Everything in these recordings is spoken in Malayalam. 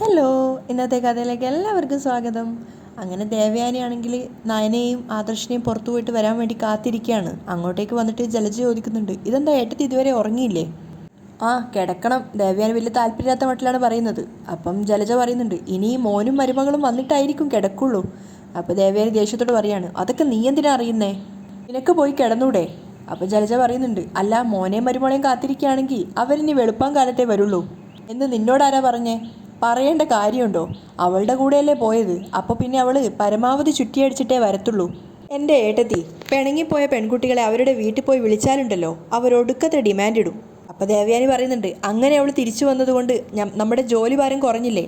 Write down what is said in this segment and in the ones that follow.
ഹലോ, ഇന്നത്തെ കഥയിലേക്ക് എല്ലാവർക്കും സ്വാഗതം. അങ്ങനെ ദേവയാനിയാണെങ്കിൽ നയനയും ആദർശിനെയും പുറത്തു പോയിട്ട് വരാൻ വേണ്ടി കാത്തിരിക്കുകയാണ്. അങ്ങോട്ടേക്ക് വന്നിട്ട് ജലജ ചോദിക്കുന്നുണ്ട്, ഇതെന്താ ഏട്ടത്തി ഇതുവരെ ഉറങ്ങിയില്ലേ? ആ, കിടക്കണം. ദേവയാനി വലിയ താല്പര്യമില്ലാത്ത മട്ടിലാണ് പറയുന്നത്. അപ്പം ജലജ പറയുന്നുണ്ട്, ഇനി മോനും മരുമകളും വന്നിട്ടായിരിക്കും കിടക്കുള്ളൂ. അപ്പോൾ ദേവയാനി ദേഷ്യത്തോട് പറയാണ്, അതൊക്കെ നീ എന്തിനാ അറിയുന്നേ? നിനക്ക് പോയി കിടന്നൂടെ? അപ്പോൾ ജലജ പറയുന്നുണ്ട്, അല്ല, മോനെയും മരുമോളെയും കാത്തിരിക്കുകയാണെങ്കിൽ അവരിനി വെളുപ്പാൻ കാലത്തേ വരുള്ളൂ എന്ന് നിന്നോടാരാ പറഞ്ഞേ? പറയേണ്ട കാര്യമുണ്ടോ? അവളുടെ കൂടെയല്ലേ പോയത്. അപ്പോൾ പിന്നെ അവൾ പരമാവധി ചുറ്റിയടിച്ചിട്ടേ വരത്തുള്ളൂ. എൻ്റെ ഏട്ടത്തി, പിണങ്ങിപ്പോയ പെൺകുട്ടികളെ അവരുടെ വീട്ടിൽ പോയി വിളിച്ചാലുണ്ടല്ലോ അവരൊടുക്കത്തെ ഡിമാൻഡ് ഇടും. അപ്പോൾ ദേവയാനി പറയുന്നുണ്ട്, അങ്ങനെ അവൾ തിരിച്ചു വന്നതുകൊണ്ട് നമ്മുടെ ജോലി ഭാരം കുറഞ്ഞില്ലേ?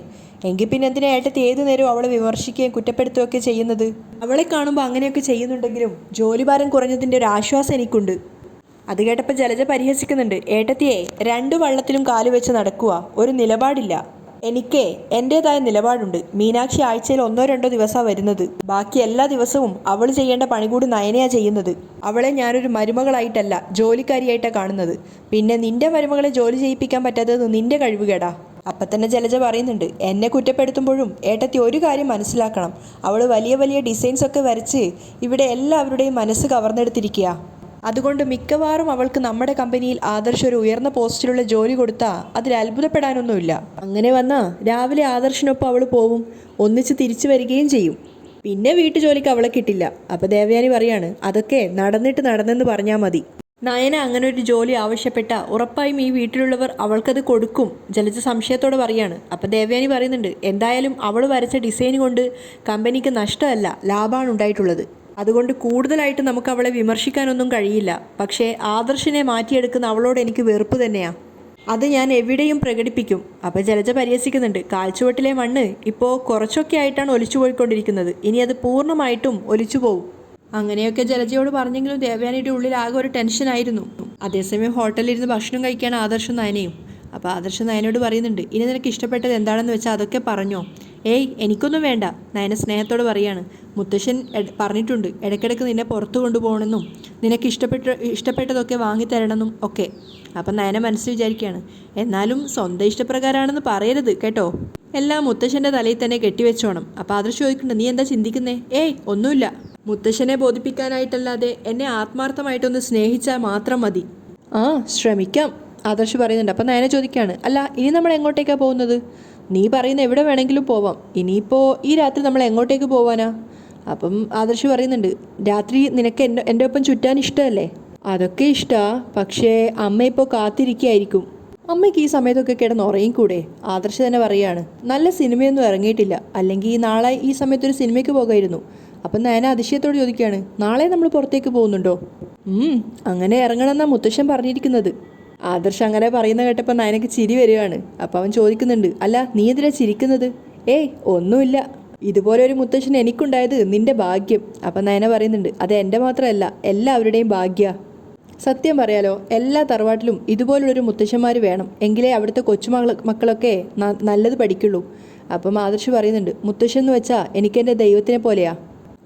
എങ്കിൽ പിന്നെ എന്തിനാ ഏട്ടത്തി ഏതു നേരവും അവളെ വിമർശിക്കുകയും കുറ്റപ്പെടുത്തുകയൊക്കെ ചെയ്യുന്നത്? അവളെ കാണുമ്പോൾ അങ്ങനെയൊക്കെ ചെയ്യുന്നുണ്ടെങ്കിലും ജോലി ഭാരം കുറഞ്ഞതിൻ്റെ ഒരു ആശ്വാസം എനിക്കുണ്ട്. അത് കേട്ടപ്പോൾ ജലജ പരിഹസിക്കുന്നുണ്ട്, ഏട്ടത്തിയെ രണ്ടു വള്ളത്തിലും കാലുവെച്ച് നടക്കുക, ഒരു നിലപാടില്ല. എനിക്ക് എൻ്റേതായ നിലപാടുണ്ട്. മീനാക്ഷി ആഴ്ചയിൽ 1-2 ദിവസമാണ് വരുന്നത്. ബാക്കി എല്ലാ ദിവസവും അവൾ ചെയ്യേണ്ട പണി കൂടി നയനയാ ചെയ്യുന്നത്. അവളെ ഞാനൊരു മരുമകളായിട്ടല്ല ജോലിക്കാരിയായിട്ടാണ് കാണുന്നത്. പിന്നെ നിന്റെ മരുമകളെ ജോലി ചെയ്യിപ്പിക്കാൻ പറ്റാത്തത് നിന്റെ കഴിവുകേടാ. അപ്പം തന്നെ ജലജ പറയുന്നുണ്ട്, എന്നെ കുറ്റപ്പെടുത്തുമ്പോഴും ഏട്ടത്തി ഒരു കാര്യം മനസ്സിലാക്കണം. അവൾ വലിയ വലിയ ഡിസൈൻസ് ഒക്കെ വരച്ച് ഇവിടെ എല്ലാവരുടെയും മനസ്സ് കവർന്നെടുത്തിരിക്കുക. അതുകൊണ്ട് മിക്കവാറും അവൾക്ക് നമ്മുടെ കമ്പനിയിൽ ആദർശ് ഒരു ഉയർന്ന പോസ്റ്റിലുള്ള ജോലി കൊടുത്താൽ അതിൽ അത്ഭുതപ്പെടാനൊന്നുമില്ല. അങ്ങനെ വന്നാൽ രാവിലെ ആദർശിനൊപ്പം അവൾ പോവും, ഒന്നിച്ച് തിരിച്ചു വരികയും ചെയ്യും. പിന്നെ വീട്ടുജോലിക്ക് അവളെ കിട്ടില്ല. അപ്പോൾ ദേവയാനി പറയാണ്, അതൊക്കെ നടന്നെന്ന് പറഞ്ഞാൽ മതി. നയന അങ്ങനെ ഒരു ജോലി ആവശ്യപ്പെട്ട ഉറപ്പായും ഈ വീട്ടിലുള്ളവർ അവൾക്കത് കൊടുക്കും. ജലജ സംശയത്തോടെ പറയാണ്. അപ്പം ദേവയാനി പറയുന്നുണ്ട്, എന്തായാലും അവൾ വരച്ച ഡിസൈൻ കൊണ്ട് കമ്പനിക്ക് നഷ്ടമല്ല, ലാഭമാണ് ഉണ്ടായിട്ടുള്ളത്. അതുകൊണ്ട് കൂടുതലായിട്ട് നമുക്ക് അവളെ വിമർശിക്കാനൊന്നും കഴിയില്ല. പക്ഷേ ആദർശിനെ മാറ്റിയെടുക്കുന്ന അവളോട് എനിക്ക് വെറുപ്പ് തന്നെയാണ്. അത് ഞാൻ എവിടെയും പ്രകടിപ്പിക്കും. അപ്പോൾ ജലജ പരിഹസിക്കുന്നുണ്ട്, കാൽച്ചുവട്ടിലെ മണ്ണ് ഇപ്പോൾ കുറച്ചൊക്കെ ആയിട്ടാണ് ഒലിച്ചു പോയിക്കൊണ്ടിരിക്കുന്നത്. ഇനി അത് പൂർണ്ണമായിട്ടും ഒലിച്ചു പോകും. അങ്ങനെയൊക്കെ ജലജയോട് പറഞ്ഞെങ്കിലും ദേവയാനിയുടെ ഉള്ളിൽ ആകെ ഒരു ടെൻഷനായിരുന്നു. അതേസമയം ഹോട്ടലിലിരുന്ന് ഭക്ഷണം കഴിക്കാൻ ആദർശം നയനയും. അപ്പോൾ ആദർശം നയനോട് പറയുന്നുണ്ട്, ഇനി നിനക്ക് ഇഷ്ടപ്പെട്ടത് എന്താണെന്ന് വെച്ചാൽ അതൊക്കെ പറഞ്ഞോ? ഏയ്, എനിക്കൊന്നും വേണ്ട. നയന സ്നേഹത്തോട് പറയാണ്, മുത്തശ്ശൻ പറഞ്ഞിട്ടുണ്ട് ഇടയ്ക്കിടയ്ക്ക് നിന്നെ പുറത്തു കൊണ്ടുപോകണമെന്നും നിനക്ക് ഇഷ്ടപ്പെട്ടതൊക്കെ വാങ്ങിത്തരണമെന്നും ഒക്കെ. അപ്പം നയന മനസ്സിൽ വിചാരിക്കുകയാണ്, എന്നാലും സ്വന്തം ഇഷ്ടപ്രകാരമാണെന്ന് പറയരുത് കേട്ടോ. എല്ലാം മുത്തശ്ശൻ്റെ തലയിൽ തന്നെ കെട്ടിവെച്ചോണം. അപ്പോൾ ആദർശ് ചോദിക്കുന്നുണ്ട്, നീ എന്താ ചിന്തിക്കുന്നേ? ഏയ്, ഒന്നുമില്ല. മുത്തശ്ശനെ ബോധിപ്പിക്കാനായിട്ടല്ലാതെ എന്നെ ആത്മാർത്ഥമായിട്ടൊന്ന് സ്നേഹിച്ചാൽ മാത്രം മതി. ആ, ശ്രമിക്കാം, ആദർശ് പറയുന്നുണ്ട്. അപ്പം നയന ചോദിക്കുകയാണ്, അല്ല, ഇനി നമ്മൾ എങ്ങോട്ടേക്കാണ് പോകുന്നത്? നീ പറയുന്ന എവിടെ വേണമെങ്കിലും പോവാം. ഇനിയിപ്പോൾ ഈ രാത്രി നമ്മൾ എങ്ങോട്ടേക്ക് പോവാനാ? അപ്പം ആദർശ് പറയുന്നുണ്ട്, രാത്രി നിനക്ക് എൻ്റെ ഒപ്പം ചുറ്റാൻ ഇഷ്ടമല്ലേ? അതൊക്കെ ഇഷ്ടമാണ്, പക്ഷേ അമ്മ ഇപ്പോൾ കാത്തിരിക്കുകയായിരിക്കും. അമ്മയ്ക്ക് ഈ സമയത്തൊക്കെ കിടന്ന് ഉറങ്ങിക്കൂടെ? ആദർശ് തന്നെ പറയുകയാണ്, നല്ല സിനിമയൊന്നും ഇറങ്ങിയിട്ടില്ല, അല്ലെങ്കിൽ നാളെ ഈ സമയത്തൊരു സിനിമയ്ക്ക് പോകായിരുന്നു. അപ്പം നയന അതിശയത്തോട് ചോദിക്കുകയാണ്, നാളെ നമ്മൾ പുറത്തേക്ക് പോകുന്നുണ്ടോ? അങ്ങനെ ഇറങ്ങണമെന്നാണ് മുത്തശ്ശൻ പറഞ്ഞിരിക്കുന്നത്. ആദർശ് അങ്ങനെ പറയുന്ന കേട്ടപ്പോൾ നയനക്ക് ചിരി വരികയാണ്. അപ്പം അവൻ ചോദിക്കുന്നുണ്ട്, അല്ല, നീ എന്തിനാ ചിരിക്കുന്നത്? ഏയ്, ഒന്നുമില്ല. ഇതുപോലെ ഒരു മുത്തശ്ശൻ എനിക്കുണ്ടായത് നിന്റെ ഭാഗ്യം. അപ്പം നയന പറയുന്നുണ്ട്, അത് എൻ്റെ മാത്രമല്ല, എല്ലാവരുടെയും ഭാഗ്യ. സത്യം പറയാലോ, എല്ലാ തറവാട്ടിലും ഇതുപോലുള്ളൊരു മുത്തശ്ശന്മാർ വേണം, എങ്കിലേ അവിടുത്തെ മക്കളൊക്കെ നല്ലത് പഠിക്കുള്ളൂ. അപ്പം ആദർശ് പറയുന്നുണ്ട്, മുത്തശ്ശൻ എന്ന് വെച്ചാൽ എനിക്കെൻ്റെ ദൈവത്തിനെ പോലെയാ.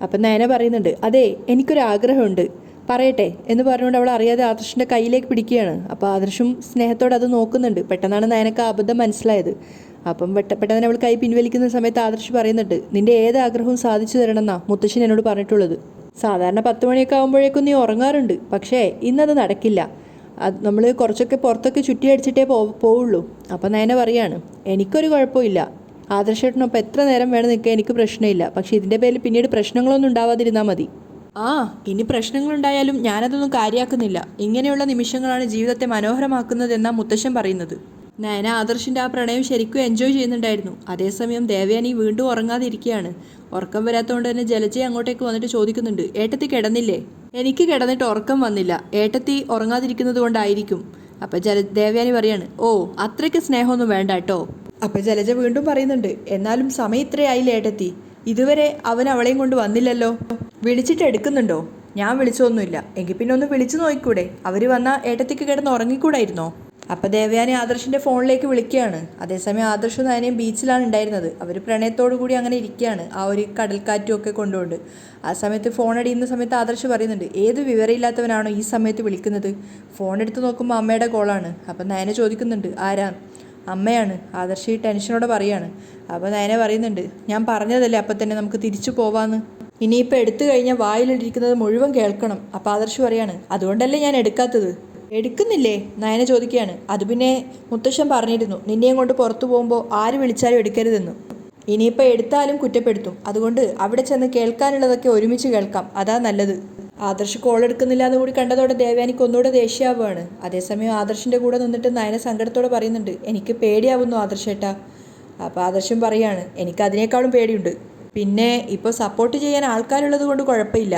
അപ്പം നയന പറയുന്നുണ്ട്, അതെ, എനിക്കൊരാഗ്രഹമുണ്ട്, പറയട്ടെ എന്ന് പറഞ്ഞുകൊണ്ട് അവൾ അറിയാതെ ആദർശിൻ്റെ കയ്യിലേക്ക് പിടിക്കുകയാണ്. അപ്പോൾ ആദർശും സ്നേഹത്തോടെ അത് നോക്കുന്നുണ്ട്. പെട്ടെന്നാണ് നയനക്ക് അബദ്ധം മനസ്സിലായത്. അപ്പം പെട്ടെന്ന് അവൾ കൈ പിൻവലിക്കുന്ന സമയത്ത് ആദർശ് പറയുന്നുണ്ട്, നിന്റെ ഏത് ആഗ്രഹവും സാധിച്ചു തരണമെന്നാണ് മുത്തശ്ശൻ എന്നോട് പറഞ്ഞിട്ടുള്ളത്. സാധാരണ 10 മണിയൊക്കെ ആകുമ്പോഴേക്കും നീ ഉറങ്ങാറുണ്ട്, പക്ഷേ ഇന്നത് നടക്കില്ല. അത് നമ്മൾ കുറച്ചൊക്കെ പുറത്തൊക്കെ ചുറ്റിയടിച്ചിട്ടേ പോവുള്ളൂ. അപ്പം നയന പറയാണ്, എനിക്കൊരു കുഴപ്പമില്ല, ആദർശേട്ടനൊപ്പം എത്ര നേരം വേണം നിൽക്കുക, എനിക്ക് പ്രശ്നമില്ല. പക്ഷേ ഇതിൻ്റെ പേരിൽ പിന്നീട് പ്രശ്നങ്ങളൊന്നും ഉണ്ടാവാതിരുന്നാൽ മതി. ആ, ഇനി പ്രശ്നങ്ങളുണ്ടായാലും ഞാനതൊന്നും കാര്യമാക്കുന്നില്ല. ഇങ്ങനെയുള്ള നിമിഷങ്ങളാണ് ജീവിതത്തെ മനോഹരമാക്കുന്നതെന്നാണ് മുത്തശ്ശൻ പറയുന്നത്. നയന ആദർശിൻ്റെ ആ പ്രണയം ശരിക്കും എൻജോയ് ചെയ്യുന്നുണ്ടായിരുന്നു. അതേസമയം ദേവയാനി വീണ്ടും ഉറങ്ങാതിരിക്കുകയാണ്. ഉറക്കം വരാത്തതുകൊണ്ട് തന്നെ ജലജയെ അങ്ങോട്ടേക്ക് വന്നിട്ട് ചോദിക്കുന്നുണ്ട്, ഏട്ടത്തി കിടന്നില്ലേ? എനിക്ക് കിടന്നിട്ട് ഉറക്കം വന്നില്ല, ഏട്ടത്തി ഉറങ്ങാതിരിക്കുന്നത് കൊണ്ടായിരിക്കും. അപ്പം ദേവയാനി പറയാണ്, ഓ, അത്രയ്ക്ക് സ്നേഹമൊന്നും വേണ്ട കേട്ടോ. അപ്പം ജലജ വീണ്ടും പറയുന്നുണ്ട്, എന്നാലും സമയം ഇത്രയായില്ലേ ഏട്ടത്തി, ഇതുവരെ അവൻ അവളെയും കൊണ്ട് വന്നില്ലല്ലോ. വിളിച്ചിട്ട് എടുക്കുന്നുണ്ടോ? ഞാൻ വിളിച്ചൊന്നുമില്ല. എങ്കിൽ പിന്നെ ഒന്ന് വിളിച്ചു നോക്കിക്കൂടെ? അവർ വന്നാൽ ഏട്ടത്തിക്ക് കിടന്ന് ഉറങ്ങിക്കൂടായിരുന്നോ? അപ്പം ദേവയാനി ആദർശിൻ്റെ ഫോണിലേക്ക് വിളിക്കുകയാണ്. അതേസമയം ആദർശ് നയനയും ബീച്ചിലാണ് ഉണ്ടായിരുന്നത്. അവർ പ്രണയത്തോടു കൂടി അങ്ങനെ ഇരിക്കുകയാണ്, ആ ഒരു കടൽക്കാറ്റും ഒക്കെ കൊണ്ടുകൊണ്ട്. ആ സമയത്ത് ഫോൺ അടിയുന്ന സമയത്ത് ആദർശ് പറയുന്നുണ്ട്, ഏത് വിവരമില്ലാത്തവനാണോ ഈ സമയത്ത് വിളിക്കുന്നത്? ഫോൺ എടുത്ത് നോക്കുമ്പോൾ അമ്മയുടെ കോളാണ്. അപ്പം നയന ചോദിക്കുന്നുണ്ട്, ആരാ? അമ്മയാണ്. ആദർശ് ടെൻഷനോടെ പറയാണ്. അപ്പോൾ നയന പറയുന്നുണ്ട്, ഞാൻ പറഞ്ഞതല്ലേ അപ്പം തന്നെ നമുക്ക് തിരിച്ചു പോവാന്ന്. ഇനിയിപ്പോൾ എടുത്തു കഴിഞ്ഞാൽ വായിലിരിക്കുന്നത് മുഴുവൻ കേൾക്കണം. അപ്പോൾ ആദർശ് പറയാണ്, അതുകൊണ്ടല്ലേ ഞാൻ എടുക്കാത്തത്. എടുക്കുന്നില്ലേ? നയന ചോദിക്കുകയാണ്. അത് പിന്നെ മുത്തശ്ശൻ പറഞ്ഞിരുന്നു, നിന്നെയും കൊണ്ട് പുറത്തു പോകുമ്പോൾ ആര് വിളിച്ചാലും എടുക്കരുതെന്ന്. ഇനിയിപ്പോൾ എടുത്താലും കുറ്റപ്പെടുത്തും. അതുകൊണ്ട് അവിടെ ചെന്ന് കേൾക്കാനുള്ളതൊക്കെ ഒരുമിച്ച് കേൾക്കാം, അതാ നല്ലത്. ആദർശ് കോൾ എടുക്കുന്നില്ല എന്ന് കൂടി കണ്ടതോടെ ദേവയാനിക്ക് ഒന്നുകൂടെ ദേഷ്യമാവുകയാണ്. അതേസമയം ആദർശിൻ്റെ കൂടെ നിന്നിട്ട് നയന സങ്കടത്തോടെ പറയുന്നുണ്ട്, എനിക്ക് പേടിയാവുന്നു ആദർശേട്ടാ. അപ്പോൾ ആദർശം പറയാണ്, എനിക്ക് അതിനേക്കാളും പേടിയുണ്ട്. പിന്നെ ഇപ്പോൾ സപ്പോർട്ട് ചെയ്യാൻ ആൾക്കാരുള്ളത് കൊണ്ട് കുഴപ്പമില്ല,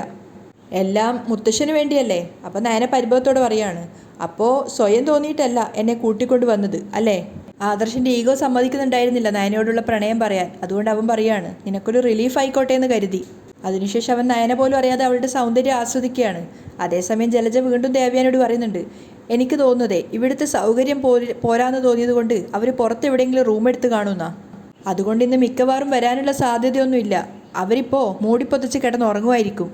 എല്ലാം മുത്തശ്ശന് വേണ്ടിയല്ലേ. അപ്പം നയന പരിഭവത്തോടെ പറയാണ്, അപ്പോൾ സ്വയം തോന്നിയിട്ടല്ല എന്നെ കൂട്ടിക്കൊണ്ട് വന്നത് അല്ലേ? ആദർശിൻ്റെ ഈഗോ സമ്മതിക്കുന്നുണ്ടായിരുന്നില്ല നയനയോടുള്ള പ്രണയം പറയാൻ. അതുകൊണ്ട് അവൻ പറയാണ്, നിനക്കൊരു റിലീഫ് ആയിക്കോട്ടെ എന്ന് കരുതി. അതിനുശേഷം അവൻ നയന പോലും അറിയാതെ അവളുടെ സൗന്ദര്യം ആസ്വദിക്കുകയാണ്. അതേസമയം ജലജ വീണ്ടും ദേവയാനോട് പറയുന്നുണ്ട്, എനിക്ക് തോന്നുന്നതേ ഇവിടുത്തെ സൗകര്യം പോരാന്ന് തോന്നിയത് കൊണ്ട് അവർ പുറത്തെവിടെയെങ്കിലും റൂം എടുത്ത് കാണുന്ന. അതുകൊണ്ട് ഇന്ന് മിക്കവാറും വരാനുള്ള സാധ്യതയൊന്നുമില്ല. അവരിപ്പോൾ മൂടിപ്പൊതച്ച് കിടന്നുറങ്ങുമായിരിക്കും.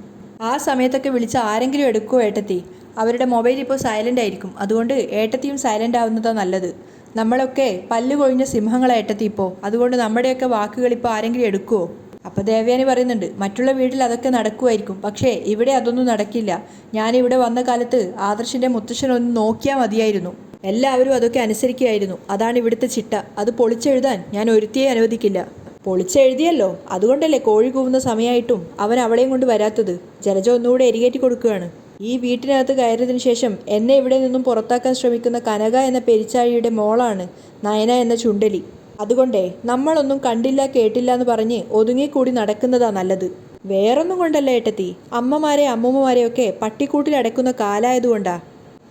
ആ സമയത്തൊക്കെ വിളിച്ച ആരെങ്കിലും എടുക്കുമോ ഏട്ടത്തി? അവരുടെ മൊബൈൽ ഇപ്പോൾ സൈലൻ്റ് ആയിരിക്കും. അതുകൊണ്ട് ഏട്ടത്തിയും സൈലൻ്റ് ആവുന്നതാണ് നല്ലത്. നമ്മളൊക്കെ പല്ല് കൊഴിഞ്ഞ സിംഹങ്ങളെ ഏട്ടത്തി ഇപ്പോൾ. അതുകൊണ്ട് നമ്മുടെയൊക്കെ വാക്കുകൾ ഇപ്പോൾ ആരെങ്കിലും എടുക്കുമോ? അപ്പോൾ ദേവയാനി പറയുന്നുണ്ട്, മറ്റുള്ള വീട്ടിൽ അതൊക്കെ നടക്കുമായിരിക്കും, പക്ഷേ ഇവിടെ അതൊന്നും നടക്കില്ല. ഞാനിവിടെ വന്ന കാലത്ത് ആദർശിൻ്റെ മുത്തശ്ശനൊന്ന് നോക്കിയാൽ മതിയായിരുന്നു. എല്ലാവരും അതൊക്കെ അനുസരിക്കുകയായിരുന്നു. അതാണ് ഇവിടുത്തെ ചിട്ട. അത് പൊളിച്ചെഴുതാൻ ഞാൻ ഒരുത്തിയെ അനുവദിക്കില്ല. പൊളിച്ചെഴുതിയല്ലോ, അതുകൊണ്ടല്ലേ കോഴി കൂവുന്ന സമയമായിട്ടും അവൻ അവളെയും കൊണ്ട് വരാത്തത്. ജലജ ഒന്നുകൂടെ എരികേറ്റി കൊടുക്കുകയാണ്. ഈ വീട്ടിനകത്ത് കയറിയതിനു ശേഷം എന്നെ ഇവിടെ നിന്നും പുറത്താക്കാൻ ശ്രമിക്കുന്ന കനക എന്ന പെരിച്ചാഴിയുടെ മോളാണ് നയന എന്ന ചുണ്ടലി. അതുകൊണ്ടേ നമ്മളൊന്നും കണ്ടില്ല കേട്ടില്ല എന്ന് പറഞ്ഞ് ഒതുങ്ങിക്കൂടി നടക്കുന്നതാ നല്ലത്. വേറൊന്നും കൊണ്ടല്ല ഏട്ടത്തി, അമ്മമാരെ അമ്മൂമ്മമാരെയൊക്കെ പട്ടിക്കൂട്ടിൽ അടയ്ക്കുന്ന കാലായതുകൊണ്ടാ.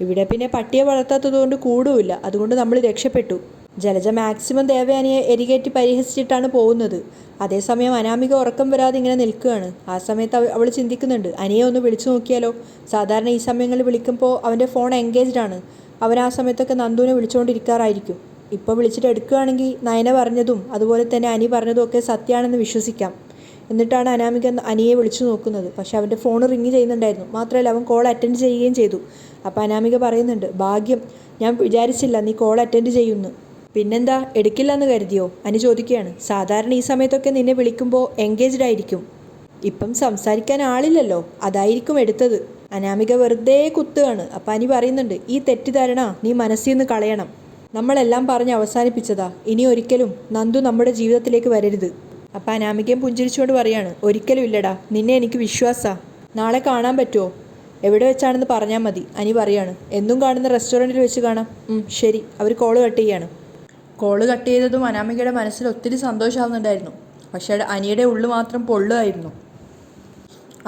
ഇവിടെ പിന്നെ പട്ടിയെ വളർത്താത്തതുകൊണ്ട് കൂടുമില്ല. അതുകൊണ്ട് നമ്മൾ രക്ഷപ്പെട്ടു. ജലജ മാക്സിമം ദേവയാനിയെ എരികേറ്റി പരിഹസിച്ചിട്ടാണ് പോകുന്നത്. അതേസമയം അനാമിക ഉറക്കം വരാതെ ഇങ്ങനെ നിൽക്കുകയാണ്. ആ സമയത്ത് അവൾ ചിന്തിക്കുന്നുണ്ട്, അനിയെ ഒന്ന് വിളിച്ചു നോക്കിയാലോ. സാധാരണ ഈ സമയങ്ങളിൽ വിളിക്കുമ്പോൾ അവൻ്റെ ഫോൺ എൻഗേജ്ഡ് ആണ്. അവൻ ആ സമയത്തൊക്കെ നന്ദുവിനെ വിളിച്ചുകൊണ്ടിരിക്കാറായിരിക്കും. ഇപ്പോൾ വിളിച്ചിട്ട് എടുക്കുകയാണെങ്കിൽ നയന പറഞ്ഞതും അതുപോലെ തന്നെ അനി പറഞ്ഞതും ഒക്കെ സത്യമാണെന്ന് വിശ്വസിക്കാം. എന്നിട്ടാണ് അനാമിക അനിയെ വിളിച്ചു നോക്കുന്നത്. പക്ഷെ അവൻ്റെ ഫോൺ റിങ് ചെയ്യുന്നുണ്ടായിരുന്നു. മാത്രമല്ല അവൻ കോൾ അറ്റൻഡ് ചെയ്യുകയും ചെയ്തു. അപ്പോൾ അനാമിക പറയുന്നുണ്ട്, ഭാഗ്യം, ഞാൻ വിചാരിച്ചില്ല നീ കോൾ അറ്റൻഡ് ചെയ്യുന്നു. പിന്നെന്താ, എടുക്കില്ല എന്ന് കരുതിയോ? അനി ചോദിക്കുകയാണ്. സാധാരണ ഈ സമയത്തൊക്കെ നിന്നെ വിളിക്കുമ്പോൾ എൻഗേജ്ഡ് ആയിരിക്കും. ഇപ്പം സംസാരിക്കാൻ ആളില്ലല്ലോ, അതായിരിക്കും എടുത്തത്. അനാമിക വെറുതെ കുത്തുകയാണ്. അപ്പം അനി പറയുന്നുണ്ട്, ഈ തെറ്റിദ്ധാരണ നീ മനസ്സിൽ നിന്ന് കളയണം. നമ്മളെല്ലാം പറഞ്ഞ് അവസാനിപ്പിച്ചതാ. ഇനി ഒരിക്കലും നന്ദു നമ്മുടെ ജീവിതത്തിലേക്ക് വരരുത്. അപ്പം അനാമികയും പുഞ്ചിരിച്ചുകൊണ്ട് പറയാണ്, ഒരിക്കലും ഇല്ലടാ, നിന്നെ എനിക്ക് വിശ്വാസാ. നാളെ കാണാൻ പറ്റുമോ? എവിടെ വെച്ചാണെന്ന് പറഞ്ഞാൽ മതി. അനി പറയാണ്, എന്നും കാണുന്ന റെസ്റ്റോറൻറ്റിൽ വെച്ച് കാണാം. ശരി. അവർ കോള് കട്ട് ചെയ്യാണ്. കോള് കട്ട് ചെയ്തതും അനാമികയുടെ മനസ്സിൽ ഒത്തിരി സന്തോഷമാവുന്നുണ്ടായിരുന്നു. പക്ഷേ അനിയുടെ ഉള്ളു മാത്രം പൊള്ളുമായിരുന്നു.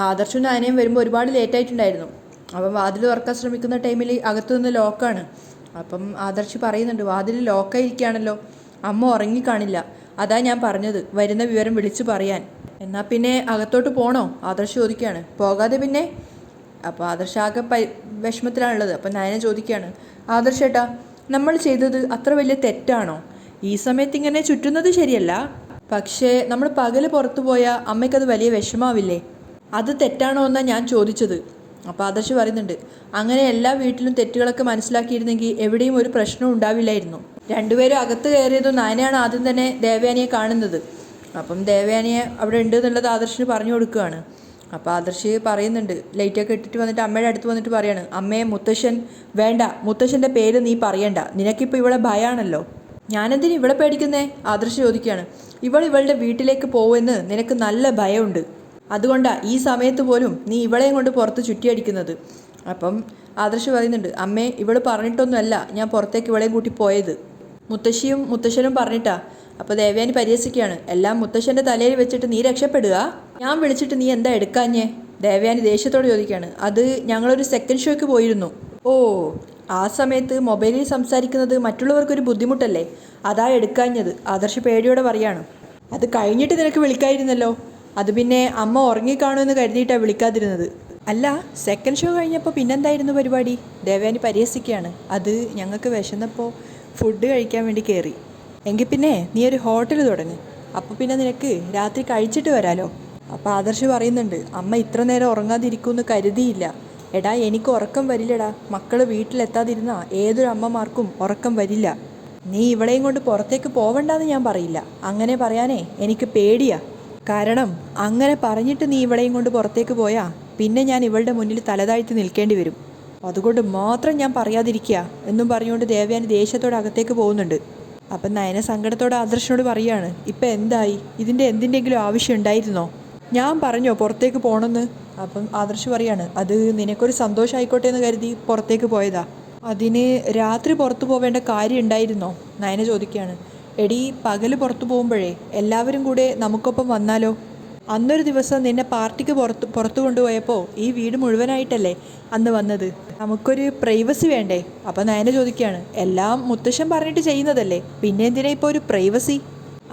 ആദർശും നയനയും വരുമ്പോൾ ഒരുപാട് ലേറ്റായിട്ടുണ്ടായിരുന്നു. അപ്പം വാതിൽ തുറക്കാൻ ശ്രമിക്കുന്ന ടൈമിൽ അകത്തുനിന്ന് ലോക്കാണ്. അപ്പം ആദർശ് പറയുന്നുണ്ട്, വാതിൽ ലോക്കായിരിക്കുകയാണല്ലോ, അമ്മ ഉറങ്ങിക്കാണില്ല. അതാ ഞാൻ പറഞ്ഞത് വരുന്ന വിവരം വിളിച്ചു പറയാൻ. എന്നാൽ പിന്നെ അകത്തോട്ട് പോകണോ? ആദർശ് ചോദിക്കുകയാണ്. പോകാതെ പിന്നെ? അപ്പോൾ ആദർശ് ആകെ വിഷമത്തിലാണുള്ളത്. അപ്പം നയന ചോദിക്കുകയാണ്, ആദർശേട്ടാ, നമ്മൾ ചെയ്തത് അത്ര വലിയ തെറ്റാണോ? ഈ സമയത്ത് ഇങ്ങനെ ചുറ്റുന്നത് ശരിയല്ല, പക്ഷേ നമ്മൾ പകൽ പുറത്തു പോയാൽ അമ്മയ്ക്കത് വലിയ വിഷമാവില്ലേ? അത് തെറ്റാണോ എന്നാണ് ഞാൻ ചോദിച്ചത്. അപ്പോൾ ആദർശ് പറയുന്നുണ്ട്, അങ്ങനെ എല്ലാ വീട്ടിലും തെറ്റുകളൊക്കെ മനസ്സിലാക്കിയിരുന്നെങ്കിൽ എവിടെയും ഒരു പ്രശ്നവും ഉണ്ടാവില്ലായിരുന്നു. രണ്ടുപേരും അകത്ത് കയറിയതും നയനയാണ് ആദ്യം തന്നെ ദേവയാനിയെ കാണുന്നത്. അപ്പം ദേവയാനിയെ അവിടെ ഉണ്ട് എന്നുള്ളത് ആദർശിന് പറഞ്ഞു കൊടുക്കുകയാണ്. അപ്പോൾ ആദർശ് പറയുന്നുണ്ട്, ലൈറ്റൊക്കെ ഇട്ടിട്ട് വന്നിട്ട് അമ്മയുടെ അടുത്ത് വന്നിട്ട് പറയാണ്, അമ്മയെ മുത്തശ്ശൻ വേണ്ട, മുത്തശ്ശൻ്റെ പേര് നീ പറയണ്ട, നിനക്കിപ്പോൾ ഇവളെ ഭയമാണല്ലോ. ഞാനെന്തിന് ഇവളെ പേടിക്കുന്നേ? ആദർശ് ചോദിക്കുകയാണ്. ഇവളുടെ വീട്ടിലേക്ക് പോകുമെന്ന് നിനക്ക് നല്ല ഭയമുണ്ട്. അതുകൊണ്ടാണ് ഈ സമയത്ത് പോലും നീ ഇവളെയും കൊണ്ട് പുറത്ത് ചുറ്റിയടിക്കുന്നത്. അപ്പം ആദർശ് പറയുന്നുണ്ട്, അമ്മേ, ഇവൾ പറഞ്ഞിട്ടൊന്നുമല്ല ഞാൻ പുറത്തേക്ക് ഇവളെയും കൂട്ടി പോയത്. മുത്തശ്ശിയും മുത്തശ്ശനും പറഞ്ഞിട്ടാ. അപ്പോൾ ദേവയാനി പരിഹസിക്കുകയാണ്, എല്ലാം മുത്തശ്ശൻ്റെ തലയിൽ വെച്ചിട്ട് നീ രക്ഷപ്പെടുക. ഞാൻ വിളിച്ചിട്ട് നീ എന്താ എടുക്കാഞ്ഞേ? ദേവയാനി ദേഷ്യത്തോട് ചോദിക്കുകയാണ്. അത് ഞങ്ങളൊരു സെക്കൻഡ് ഷോയ്ക്ക് പോയിരുന്നു. ഓ, ആ സമയത്ത് മൊബൈലിൽ സംസാരിക്കുന്നത് മറ്റുള്ളവർക്കൊരു ബുദ്ധിമുട്ടല്ലേ, അതാ എടുക്കാഞ്ഞത്. ആദർശ് പേടിയോടെ പറയാണ്. അത് കഴിഞ്ഞിട്ട് നിനക്ക് വിളിക്കായിരുന്നല്ലോ. അത് പിന്നെ അമ്മ ഉറങ്ങിക്കാണുമെന്ന് കരുതിയിട്ടാണ് വിളിക്കാതിരുന്നത്. അല്ല, സെക്കൻഡ് ഷോ കഴിഞ്ഞപ്പോൾ പിന്നെന്തായിരുന്നു പരിപാടി? ദേവയാനി പരിഹസിക്കുകയാണ്. അത് ഞങ്ങൾക്ക് വിശന്നപ്പോൾ ഫുഡ് കഴിക്കാൻ വേണ്ടി കയറി. എങ്കിൽ പിന്നെ നീ ഒരു ഹോട്ടൽ തുടങ്ങ്, അപ്പോൾ പിന്നെ നിനക്ക് രാത്രി കഴിച്ചിട്ട് വരാലോ. അപ്പോൾ ആദർശ് പറയുന്നുണ്ട്, അമ്മ ഇത്ര നേരം ഉറങ്ങാതിരിക്കുമെന്ന് കരുതിയില്ല. എടാ, എനിക്ക് ഉറക്കം വരില്ലടാ. മക്കൾ വീട്ടിലെത്താതിരുന്നാൽ ഏതൊരു അമ്മമാർക്കും ഉറക്കം വരില്ല. നീ ഇവളെയും കൊണ്ട് പുറത്തേക്ക് പോവണ്ടെന്ന് ഞാൻ പറയില്ല. അങ്ങനെ പറയാനേ എനിക്ക് പേടിയാ. കാരണം അങ്ങനെ പറഞ്ഞിട്ട് നീ ഇവളെയും കൊണ്ട് പുറത്തേക്ക് പോയാൽ പിന്നെ ഞാൻ ഇവളുടെ മുന്നിൽ തലതാഴ്ത്തി നിൽക്കേണ്ടി വരും. അതുകൊണ്ട് മാത്രം ഞാൻ പറയാതിരിക്കുക എന്നും പറഞ്ഞുകൊണ്ട് ദേവയാനി ദേഷ്യത്തോടെ അകത്തേക്ക് പോകുന്നുണ്ട്. അപ്പം നയന സങ്കടത്തോടെ ആദർശനോട് പറയാണ്, ഇപ്പം എന്തായി? ഇതിൻ്റെ എന്തിൻ്റെങ്കിലും ആവശ്യം ഉണ്ടായിരുന്നോ? ഞാൻ പറഞ്ഞോ പുറത്തേക്ക് പോകണമെന്ന്? അപ്പം ആദർശ് പറയാണ്, അത് നിനക്കൊരു സന്തോഷമായിക്കോട്ടെ എന്ന് കരുതി പുറത്തേക്ക് പോയതാ. അതിന് രാത്രി പുറത്തു പോവേണ്ട കാര്യം ഉണ്ടായിരുന്നോ? നയന ചോദിക്കുകയാണ്. എടി, പകല് പുറത്തു പോകുമ്പോഴേ എല്ലാവരും കൂടെ നമുക്കൊപ്പം വന്നാലോ? അന്നൊരു ദിവസം നിന്നെ പാർട്ടിക്ക് പുറത്തു കൊണ്ടുപോയപ്പോൾ ഈ വീട് മുഴുവനായിട്ടല്ലേ അന്ന് വന്നത്. നമുക്കൊരു പ്രൈവസി വേണ്ടേ? അപ്പം നയന ചോദിക്കുകയാണ്, എല്ലാം മുത്തശ്ശൻ പറഞ്ഞിട്ട് ചെയ്യുന്നതല്ലേ, പിന്നെ എന്തിനാ ഇപ്പോൾ ഒരു പ്രൈവസി?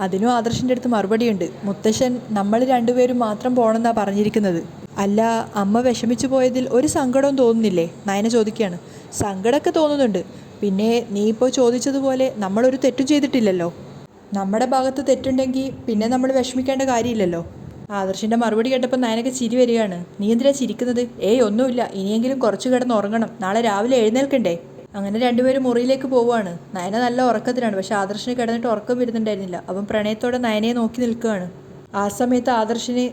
അതിനും ആദർശിൻ്റെ അടുത്ത് മറുപടിയുണ്ട്. മുത്തശ്ശൻ നമ്മൾ രണ്ടുപേരും മാത്രം പോകണമെന്നാണ് പറഞ്ഞിരിക്കുന്നത്. അല്ല, അമ്മ വിഷമിച്ചു പോയതിൽ ഒരു സങ്കടവും തോന്നുന്നില്ലേ? നയന ചോദിക്കുകയാണ്. സങ്കടമൊക്കെ തോന്നുന്നുണ്ട്. പിന്നെ നീ ഇപ്പോൾ ചോദിച്ചതുപോലെ നമ്മളൊരു തെറ്റും ചെയ്തിട്ടില്ലല്ലോ. നമ്മുടെ ഭാഗത്ത് തെറ്റുണ്ടെങ്കിൽ പിന്നെ നമ്മൾ വിഷമിക്കേണ്ട കാര്യമില്ലല്ലോ. ആദർശിൻ്റെ മറുപടി കേട്ടപ്പോൾ നയനക്ക് ചിരി വരികയാണ്. നീ എന്തിനാ ചിരിക്കുന്നത്? ഏയ് ഒന്നുമില്ല, ഇനിയെങ്കിലും കുറച്ച് കിടന്ന് ഉറങ്ങണം, നാളെ രാവിലെ എഴുന്നേൽക്കണ്ടേ. അങ്ങനെ രണ്ടുപേരും മുറിയിലേക്ക് പോവുകയാണ്. നയന നല്ല ഉറക്കത്തിലാണ്. പക്ഷെ ആദർശിന് കിടന്നിട്ട് ഉറക്കം വരുന്നുണ്ടായിരുന്നില്ല. അവൻ പ്രണയത്തോടെ നയനയെ നോക്കി നിൽക്കുകയാണ്. ആ സമയത്ത് ആദർശിന്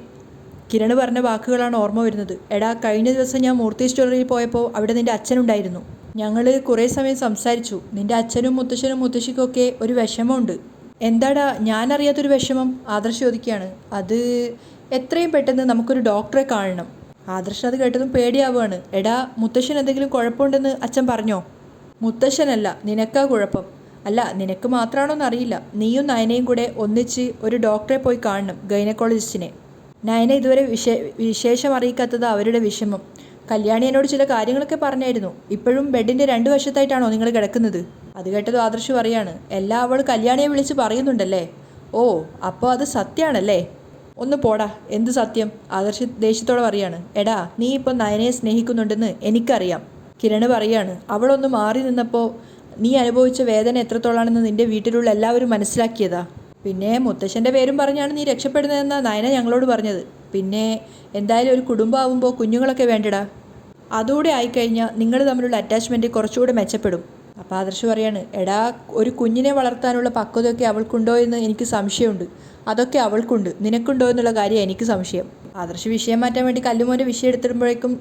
കിരൺ പറഞ്ഞ വാക്കുകളാണ് ഓർമ്മ വരുന്നത്. എടാ, കഴിഞ്ഞ ദിവസം ഞാൻ മൂർത്തി സ്റ്റോറിൽ പോയപ്പോൾ അവിടെ നിൻ്റെ അച്ഛനുണ്ടായിരുന്നു. ഞങ്ങൾ കുറേ സമയം സംസാരിച്ചു. നിൻ്റെ അച്ഛനും മുത്തശ്ശനും മുത്തശ്ശിക്കൊക്കെ ഒരു വിഷമമുണ്ട്. എന്താടാ ഞാനറിയാത്തൊരു വിഷമം? ആദർശ് ചോദിക്കുകയാണ്. അത് എത്രയും പെട്ടെന്ന് നമുക്കൊരു ഡോക്ടറെ കാണണം. ആദർശ് അത് കേട്ടതും പേടിയാവുകയാണ്. എടാ, മുത്തശ്ശൻ എന്തെങ്കിലും കുഴപ്പമുണ്ടെന്ന് അച്ഛൻ പറഞ്ഞോ? മുത്തശ്ശനല്ല, നിനക്കാ കുഴപ്പം. അല്ല, നിനക്ക് മാത്രമാണോന്ന് അറിയില്ല. നീയും നയനയും കൂടെ ഒന്നിച്ച് ഒരു ഡോക്ടറെ പോയി കാണണം, ഗൈനക്കോളജിസ്റ്റിനെ. നയന ഇതുവരെ വിശേഷം അറിയിക്കാത്തത് അവരുടെ വിഷമം. കല്യാണി എന്നോട് ചില കാര്യങ്ങളൊക്കെ പറഞ്ഞായിരുന്നു. ഇപ്പോഴും ബെഡിൻ്റെ 2 വശത്തായിട്ടാണോ നിങ്ങൾ കിടക്കുന്നത്? അത് കേട്ടത് ആദർശ് പറയാണ്, എല്ലാം അവൾ കല്യാണിയെ വിളിച്ച് പറയുന്നുണ്ടല്ലേ? ഓ, അപ്പോൾ അത് സത്യമാണല്ലേ? ഒന്ന് പോടാ, എന്ത് സത്യം? ആദർശ് ദേഷ്യത്തോടെ പറയാണ്. എടാ, നീ ഇപ്പോൾ നയനയെ സ്നേഹിക്കുന്നുണ്ടെന്ന് എനിക്കറിയാം. കിരൺ പറയാണ്, അവളൊന്ന് മാറി നിന്നപ്പോൾ നീ അനുഭവിച്ച വേദന എത്രത്തോളാണെന്ന് നിൻ്റെ വീട്ടിലുള്ള എല്ലാവരും മനസ്സിലാക്കിയതാ. പിന്നെ മുത്തശ്ശൻ്റെ പേരും പറഞ്ഞാണ് നീ രക്ഷപ്പെടുന്നതെന്നാണ് നയന ഞങ്ങളോട് പറഞ്ഞത്. പിന്നെ എന്തായാലും ഒരു കുടുംബമാവുമ്പോൾ കുഞ്ഞുങ്ങളൊക്കെ വേണ്ടടാ. അതുകൂടെ ആയിക്കഴിഞ്ഞാൽ നിങ്ങൾ തമ്മിലുള്ള അറ്റാച്ച്മെൻറ്റ് കുറച്ചുകൂടെ മെച്ചപ്പെടും. അപ്പോൾ ആദർശ് പറയാണ്, എടാ, ഒരു കുഞ്ഞിനെ വളർത്താനുള്ള പക്വതയൊക്കെ അവൾക്കുണ്ടോ എന്ന് എനിക്ക് സംശയമുണ്ട്. അതൊക്കെ അവൾക്കുണ്ട്, നിനക്കുണ്ടോ എന്നുള്ള കാര്യം എനിക്ക് സംശയം. ആദർശ് വിഷയം മാറ്റാൻ വേണ്ടി കല്ലുമോൻ്റെ വിഷയം എടുത്തിടുമ്പോഴേക്കും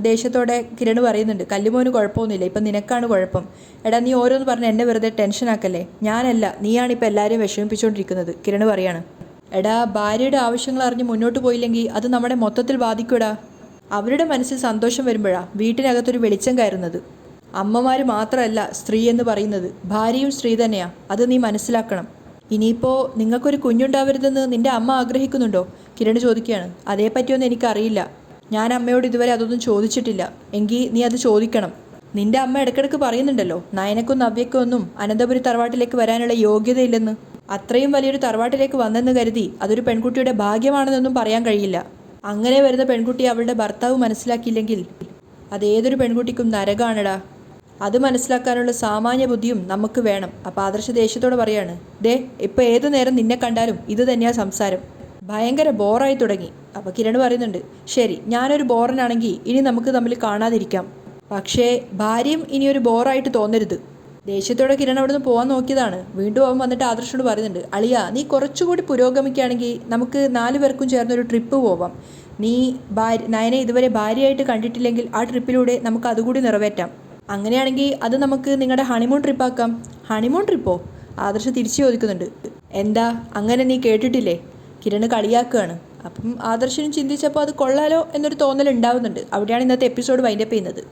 ദേഷ്യത്തോടെ കിരൺ പറയുന്നുണ്ട്, കല്ലുമോന് കുഴപ്പമൊന്നുമില്ല, ഇപ്പം നിനക്കാണ് കുഴപ്പം. എടാ, നീ ഓരോന്ന് പറഞ്ഞ് എന്നെ വെറുതെ ടെൻഷനാക്കല്ലേ. ഞാനല്ല, നീയാണിപ്പോൾ എല്ലാവരെയും വിഷമിപ്പിച്ചുകൊണ്ടിരിക്കുന്നത്. കിരൺ പറയാണ്. എടാ, ഭാര്യയുടെ ആവശ്യങ്ങൾ അറിഞ്ഞ് മുന്നോട്ട് പോയില്ലെങ്കിൽ അത് നമ്മുടെ മൊത്തത്തിൽ ബാധിക്കൂടാ. അവരുടെ മനസ്സിൽ സന്തോഷം വരുമ്പോഴാണ് വീട്ടിനകത്തൊരു വെളിച്ചം കയറുന്നത്. അമ്മമാർ മാത്രമല്ല സ്ത്രീ എന്ന് പറയുന്നത്, ഭാര്യയും സ്ത്രീ തന്നെയാണ്. അത് നീ മനസ്സിലാക്കണം. ഇനിയിപ്പോൾ നിങ്ങൾക്കൊരു കുഞ്ഞുണ്ടാവരുതെന്ന് നിൻ്റെ അമ്മ ആഗ്രഹിക്കുന്നുണ്ടോ? കിരൺ ചോദിക്കുകയാണ്. അതേപ്പറ്റിയൊന്നും എനിക്കറിയില്ല. ഞാൻ അമ്മയോട് ഇതുവരെ അതൊന്നും ചോദിച്ചിട്ടില്ല. എങ്കിൽ നീ അത് ചോദിക്കണം. നിൻ്റെ അമ്മ ഇടയ്ക്കിടയ്ക്ക് പറയുന്നുണ്ടല്ലോ, നയനക്കും നവ്യക്കും ഒന്നും അനന്തപുരി തറവാട്ടിലേക്ക് വരാനുള്ള യോഗ്യതയില്ലെന്ന്. അത്രയും വലിയൊരു തറവാട്ടിലേക്ക് വന്നെന്ന് കരുതി അതൊരു പെൺകുട്ടിയുടെ ഭാഗ്യമാണെന്നൊന്നും പറയാൻ കഴിയില്ല. അങ്ങനെ വരുന്ന പെൺകുട്ടി അവളുടെ ഭർത്താവ് മനസ്സിലാക്കിയില്ലെങ്കിൽ അതേതൊരു പെൺകുട്ടിക്കും നരകാണടാ. അത് മനസ്സിലാക്കാനുള്ള സാമാന്യ ബുദ്ധിയും നമുക്ക് വേണം. അപ്പോൾ ആദർശ ദേഷ്യത്തോടെ പറയാണ്, ദേ, ഇപ്പോൾ ഏതു നേരം നിന്നെ കണ്ടാലും ഇത് തന്നെയാണ് സംസാരം. ഭയങ്കര ബോറായി തുടങ്ങി. അപ്പോൾ കിരൺ പറയുന്നുണ്ട്, ശരി, ഞാനൊരു ബോറനാണെങ്കിൽ ഇനി നമുക്ക് തമ്മിൽ കാണാതിരിക്കാം. പക്ഷേ ഭാര്യയും ഇനിയൊരു ബോറായിട്ട് തോന്നരുത്. ദേഷ്യത്തോടെ കിരൺ അവിടുന്ന് പോകാൻ നോക്കിയതാണ്. വീണ്ടും അവൻ വന്നിട്ട് ആദർശനോട് പറയുന്നുണ്ട്, അളിയ, നീ കുറച്ചുകൂടി പുരോഗമിക്കുകയാണെങ്കിൽ നമുക്ക് 4 പേർക്കും ചേർന്നൊരു ട്രിപ്പ് പോവാം. നീ നയനെ ഇതുവരെ ഭാര്യയായിട്ട് കണ്ടിട്ടില്ലെങ്കിൽ ആ ട്രിപ്പിലൂടെ നമുക്ക് അതുകൂടി നിറവേറ്റാം. അങ്ങനെയാണെങ്കിൽ അത് നമുക്ക് നിങ്ങളുടെ ഹണിമൂൺ ട്രിപ്പാക്കാം. ഹണിമൂൺ ട്രിപ്പോ? ആദർശ് തിരിച്ചു ചോദിക്കുന്നുണ്ട്. എന്താ, അങ്ങനെ നീ കേട്ടിട്ടില്ലേ? കിരൺ കളിയാക്കുകയാണ്. അപ്പം ആദർശനും ചിന്തിച്ചപ്പോൾ അത് കൊള്ളാലോ എന്നൊരു തോന്നൽ ഉണ്ടാവുന്നുണ്ട്. അവിടെയാണ് ഇന്നത്തെ എപ്പിസോഡ് വൈൻഡപ്പ് ചെയ്യുന്നത്.